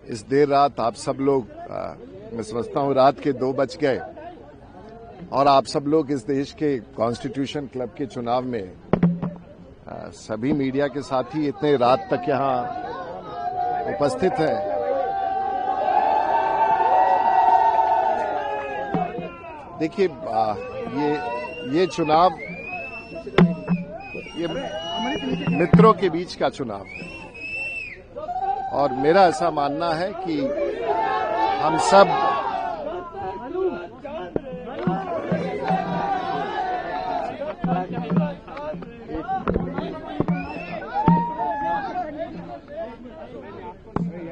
इस देर रात आप सब लोग, मैं समझता हूं रात के 2 बज गए और आप सब लोग इस देश के कॉन्स्टिट्यूशन क्लब के चुनाव में सभी मीडिया के साथी इतने रात तक यहां उपस्थित हैं। देखिए, ये चुनाव ये मित्रों के बीच का चुनाव है और मेरा ऐसा मानना है कि हम सब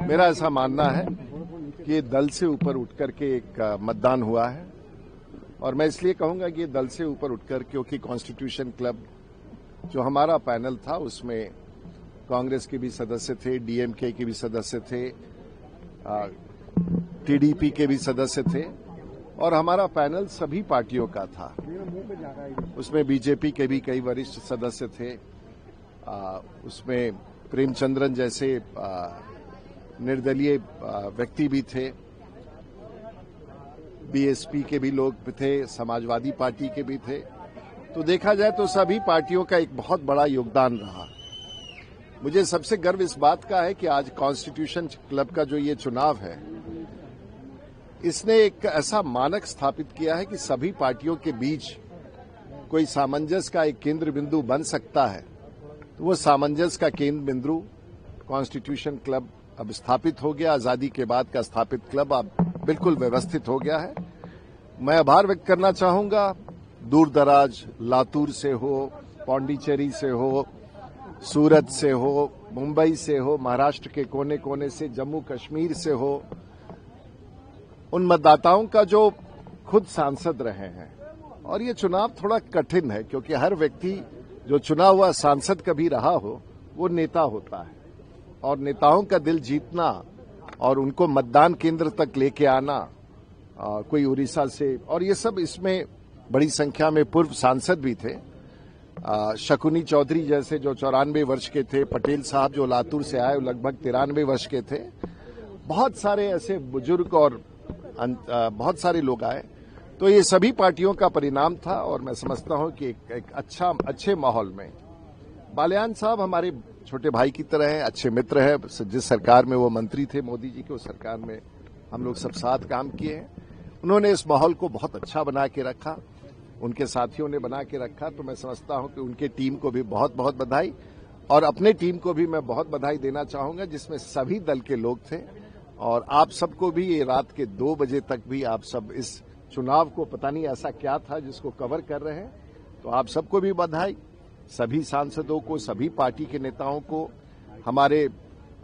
मेरा ऐसा मानना है कि ये दल से ऊपर उठकर के एक मतदान हुआ है और मैं इसलिए कहूंगा कि ये दल से ऊपर उठकर, क्योंकि कॉन्स्टिट्यूशन क्लब जो हमारा पैनल था उसमें कांग्रेस के भी सदस्य थे, डीएमके के भी सदस्य थे, टीडीपी के भी सदस्य थे और हमारा पैनल सभी पार्टियों का था। उसमें बीजेपी के भी कई वरिष्ठ सदस्य थे, उसमें प्रेमचंद्रन जैसे निर्दलीय व्यक्ति भी थे, बीएसपी के भी लोग थे, समाजवादी पार्टी के भी थे। तो देखा जाए तो सभी पार्टियों का एक बहुत बड़ा योगदान रहा। मुझे सबसे गर्व इस बात का है कि आज कॉन्स्टिट्यूशन क्लब का जो ये चुनाव है, इसने एक ऐसा मानक स्थापित किया है कि सभी पार्टियों के बीच कोई सामंजस्य का एक केंद्र बिंदु बन सकता है। तो वो सामंजस्य का केंद्र बिंदु कॉन्स्टिट्यूशन क्लब अब स्थापित हो गया। आजादी के बाद का स्थापित क्लब अब बिल्कुल व्यवस्थित हो गया है। मैं आभार व्यक्त करना चाहूंगा, दूर दराज लातूर से हो, पौंडीचेरी से हो, सूरत से हो, मुंबई से हो, महाराष्ट्र के कोने कोने से, जम्मू कश्मीर से हो, उन मतदाताओं का जो खुद सांसद रहे हैं। और ये चुनाव थोड़ा कठिन है क्योंकि हर व्यक्ति जो चुना हुआ सांसद कभी रहा हो वो नेता होता है और नेताओं का दिल जीतना और उनको मतदान केंद्र तक लेके आना, कोई उड़ीसा से, और ये सब इसमें बड़ी संख्या में पूर्व सांसद भी थे। शकुनी चौधरी जैसे जो 94 वर्ष के थे, पटेल साहब जो लातूर से आए लगभग 93 वर्ष के थे, बहुत सारे ऐसे बुजुर्ग और बहुत सारे लोग आए। तो ये सभी पार्टियों का परिणाम था और मैं समझता हूं कि एक अच्छे माहौल में बालियान साहब हमारे छोटे भाई की तरह हैं, अच्छे मित्र हैं। जिस सरकार में वो मंत्री थे मोदी जी के, उस सरकार में हम लोग सब साथ काम किए हैं। उन्होंने इस माहौल को बहुत अच्छा बना के रखा, उनके साथियों ने बना के रखा। तो मैं समझता हूं कि उनके टीम को भी बहुत बहुत बधाई और अपने टीम को भी मैं बहुत बधाई देना चाहूंगा जिसमें सभी दल के लोग थे। और आप सबको भी ये रात के 2 बजे तक भी आप सब इस चुनाव को, पता नहीं ऐसा क्या था जिसको कवर कर रहे हैं, तो आप सबको भी बधाई, सभी सांसदों को, सभी पार्टी के नेताओं को। हमारे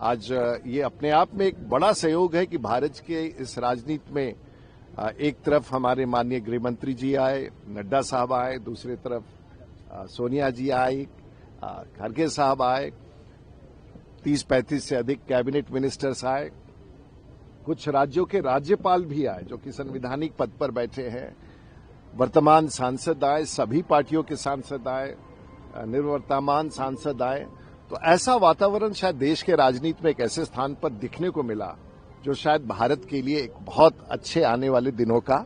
आज ये अपने आप में एक बड़ा सहयोग है कि भारत के इस राजनीति में एक तरफ हमारे माननीय गृह मंत्री जी आए, नड्डा साहब आए, दूसरी तरफ सोनिया जी आई, खड़गे साहब आए, 30-35 से अधिक कैबिनेट मिनिस्टर्स आए, कुछ राज्यों के राज्यपाल भी आए जो कि संवैधानिक पद पर बैठे हैं, वर्तमान सांसद आए, सभी पार्टियों के सांसद आए, निवर्तमान सांसद आए। तो ऐसा वातावरण शायद देश के राजनीति में एक ऐसे स्थान पर दिखने को मिला जो शायद भारत के लिए एक बहुत अच्छे आने वाले दिनों का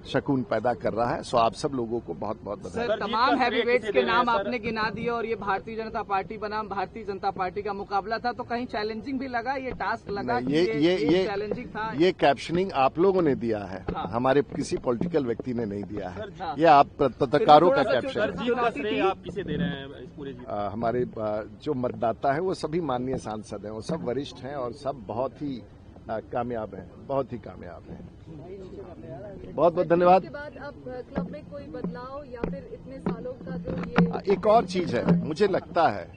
शगुन पैदा कर रहा है। सो आप सब लोगों को बहुत बहुत बधाई। सर, तमाम हैवीवेट्स के नाम आपने गिना दिए और ये भारतीय जनता पार्टी बनाम भारतीय जनता पार्टी का मुकाबला था, तो कहीं चैलेंजिंग भी लगा, ये टास्क लगा? ये चैलेंजिंग था? ये कैप्शनिंग आप लोगों ने दिया है। हाँ। हमारे किसी पॉलिटिकल व्यक्ति ने नहीं दिया है। हाँ। ये आप पत्रकारों का कैप्शन आप किसे दे रहे हैं इस पूरे? हमारे जो मतदाता है वो सभी माननीय सांसद हैं, वो सब वरिष्ठ हैं और सब बहुत ही कामयाब हैं, बहुत ही कामयाब हैं। बहुत बहुत धन्यवाद। इसके बाद अब क्लब में कोई बदलाव या फिर इतने सालों का जो ये एक और चीज है, मुझे लगता है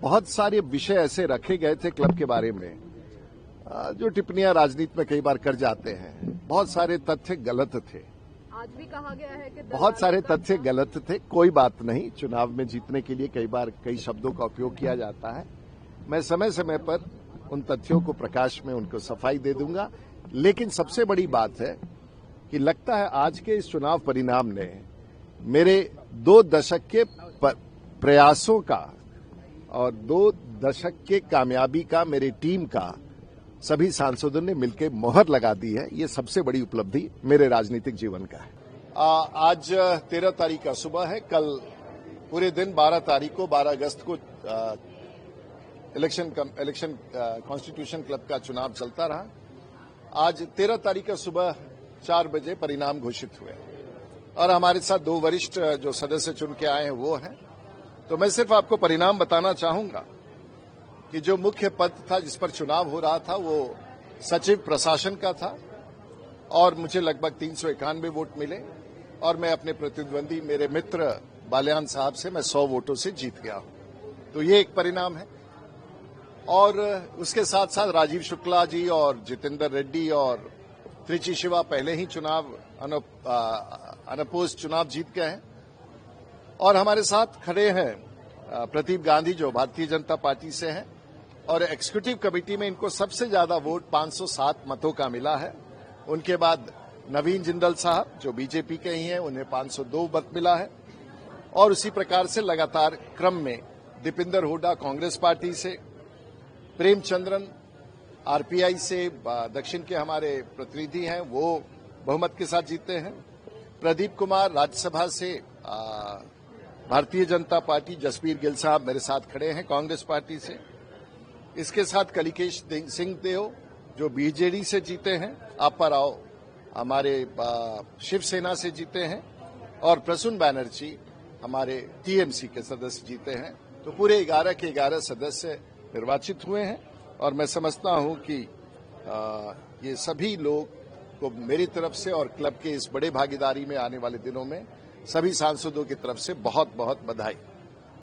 बहुत सारे विषय ऐसे रखे गए थे क्लब के बारे में जो टिप्पणियां राजनीति में कई बार कर जाते हैं। बहुत सारे तथ्य गलत थे। आज भी कहा गया है कि बहुत सारे तथ्य गलत थे। कोई बात नहीं, चुनाव में जीतने के लिए कई बार कई शब्दों का उपयोग किया जाता है। मैं समय समय पर उन तथ्यों को प्रकाश में उनको सफाई दे दूंगा। लेकिन सबसे बड़ी बात है कि लगता है आज के इस चुनाव परिणाम ने मेरे 2 दशक के प्रयासों का और 2 दशक के कामयाबी का, मेरी टीम का सभी सांसदों ने मिलकर मोहर लगा दी है। ये सबसे बड़ी उपलब्धि मेरे राजनीतिक जीवन का है। आज 13 तारीख का सुबह है। कल पूरे दिन 12 तारीख को 12 अगस्त को इलेक्शन कॉन्स्टिट्यूशन क्लब का चुनाव चलता रहा। आज 13 तारीख का सुबह 4 बजे परिणाम घोषित हुए और हमारे साथ 2 वरिष्ठ जो सदस्य चुन के आए हैं वो हैं। तो मैं सिर्फ आपको परिणाम बताना चाहूंगा कि जो मुख्य पद था जिस पर चुनाव हो रहा था वो सचिव प्रशासन का था और मुझे लगभग 391 वोट मिले और मैं अपने प्रतिद्वंदी मेरे मित्र बालियान साहब से मैं 100 वोटों से जीत गया हूं। तो ये एक परिणाम है। और उसके साथ साथ राजीव शुक्ला जी और जितेंद्र रेड्डी और त्रिची शिवा पहले ही चुनाव अनपोज चुनाव जीत गए हैं। और हमारे साथ खड़े हैं प्रदीप गांधी जो भारतीय जनता पार्टी से हैं और एग्जीक्यूटिव कमेटी में इनको सबसे ज्यादा वोट 507 मतों का मिला है। उनके बाद नवीन जिंदल साहब जो बीजेपी के ही हैं, उन्हें 502 मत मिला है। और उसी प्रकार से लगातार क्रम में दीपिंदर हुड्डा कांग्रेस पार्टी से, प्रेमचंद्रन आरपीआई से दक्षिण के हमारे प्रतिनिधि हैं, वो बहुमत के साथ जीते हैं। प्रदीप कुमार राज्यसभा से भारतीय जनता पार्टी, जसबीर गिल साहब मेरे साथ खड़े हैं कांग्रेस पार्टी से। इसके साथ कलिकेश सिंह देव जो बीजेडी से जीते हैं, आपा राव हमारे शिवसेना से जीते हैं और प्रसून बैनर्जी हमारे टीएमसी के सदस्य जीते हैं। तो पूरे 11 के 11 सदस्य निर्वाचित हुए हैं और मैं समझता हूं कि ये सभी लोग को मेरी तरफ से और क्लब के इस बड़े भागीदारी में आने वाले दिनों में सभी सांसदों की तरफ से बहुत बहुत बधाई।